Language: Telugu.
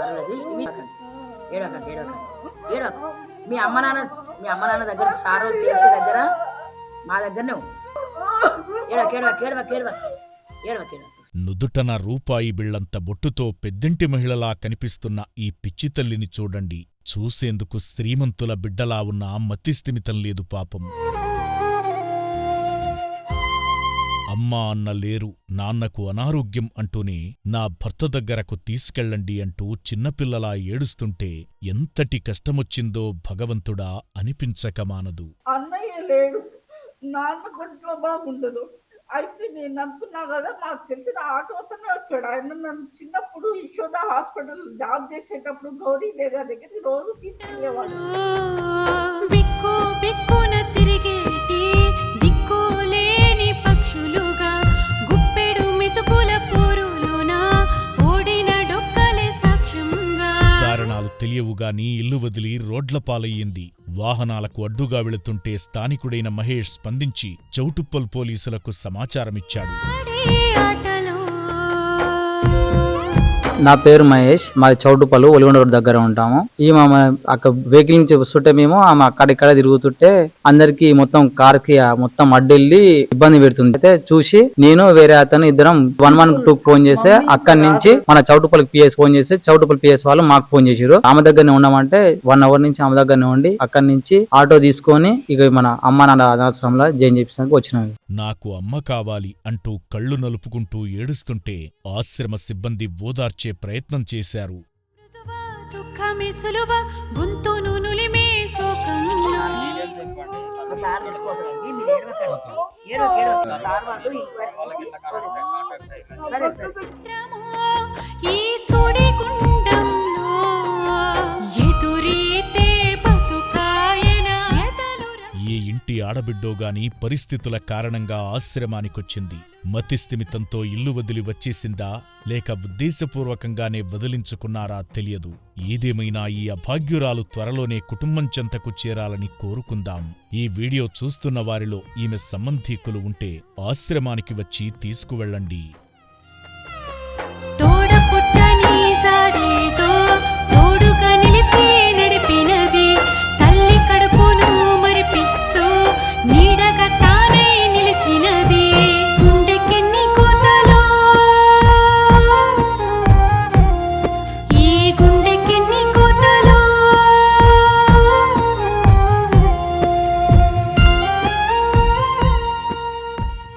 పర్వాలేదు. ఏడవకండి, ఏడవకండి, ఏడవకండి. మీ అమ్మ నాన్న దగ్గర సారో తీర్చే దగ్గర మా దగ్గరనే నుదుటన రూపాయి బిళ్లంత బొట్టుతో పెద్దింటి మహిళలా కనిపిస్తున్న ఈ పిచ్చి తల్లిని చూడండి. చూసేందుకు శ్రీమంతుల బిడ్డలా ఉన్న మతిస్థిమితం లేదు పాపం. అమ్మా అన్న లేరు, నాన్నకు అనారోగ్యం అంటూనే నా భర్త దగ్గరకు తీసుకెళ్ళండి అంటూ చిన్నపిల్లలా ఏడుస్తుంటే ఎంతటి కష్టమొచ్చిందో భగవంతుడా అనిపించకమానదు. అన్నయ్య లేడు, నాన్న కొంట్లో బాగుండదు. అయితే నేను అనుకున్నా కదా, మాకు తెలిసిన ఆటోతోనే వచ్చాడు ఆయన. నన్ను చిన్నప్పుడు యశోద హాస్పిటల్ జాబ్ చేసేటప్పుడు గౌరీ దేగా దగ్గర రోజు తీసుకెళ్ళేవాడు. కారణాలు తెలియవుగాని ఇల్లు వదిలి రోడ్లపాలయ్యింది. వాహనాలకు అడ్డుగా వెళుతుంటే స్థానికుడైన మహేష్ స్పందించి చౌటుప్పల్ పోలీసులకు సమాచారమిచ్చాడు. నా పేరు మహేష్, మాది చౌటుపల్లి ఒలిగొండ రోడ్ దగ్గర ఉంటాము. ఈమె అక్కడ వెహికల్ నుంచి వస్తుంటే మేము ఆమె అక్కడిక్కడ తిరుగుతుంటే అందరికి మొత్తం కార్ కి మొత్తం అడ్డెళ్ళి ఇబ్బంది పెడుతుంది. అయితే చూసి నేను వేరే అతను ఇద్దరం 112 ఫోన్ చేస్తే అక్కడి నుంచి మన చౌటుపల్లికి పిఎస్ ఫోన్ చేస్తే చౌటుపల్లి పిఎస్ వాళ్ళు మాకు ఫోన్ చేసారు. ఆమె దగ్గరనే ఉండమంటే 1 అవర్ నుంచి ఆమె దగ్గరనే ఉండి అక్కడి నుంచి ఆటో తీసుకొని ఇక మన అమ్మ నాన్న అనాథాశ్రమంలో జాయిన్ చేపించడానికి వచ్చినాము. నాకు అమ్మ కావాలి అంటూ కళ్ళు నలుపుకుంటూ ఏడుస్తుంటే ఆశ్రమ సిబ్బంది ఓదార్చే ప్రయత్నం చేశారు. ఏ ఇంటి ఆడబిడ్డోగాని పరిస్థితుల కారణంగా ఆశ్రమానికొచ్చింది. మతిస్థిమితంతో ఇల్లు వదిలి వచ్చేసిందా లేక ఉద్దేశపూర్వకంగానే వదిలించుకున్నారా తెలియదు. ఏదేమైనా ఈ అభాగ్యురాలు త్వరలోనే కుటుంబం చెంతకు చేరాలని కోరుకుందాం. ఈ వీడియో చూస్తున్న వారిలో ఈమె సంబంధీకులు ఉంటే ఆశ్రమానికి వచ్చి తీసుకువెళ్ళండి.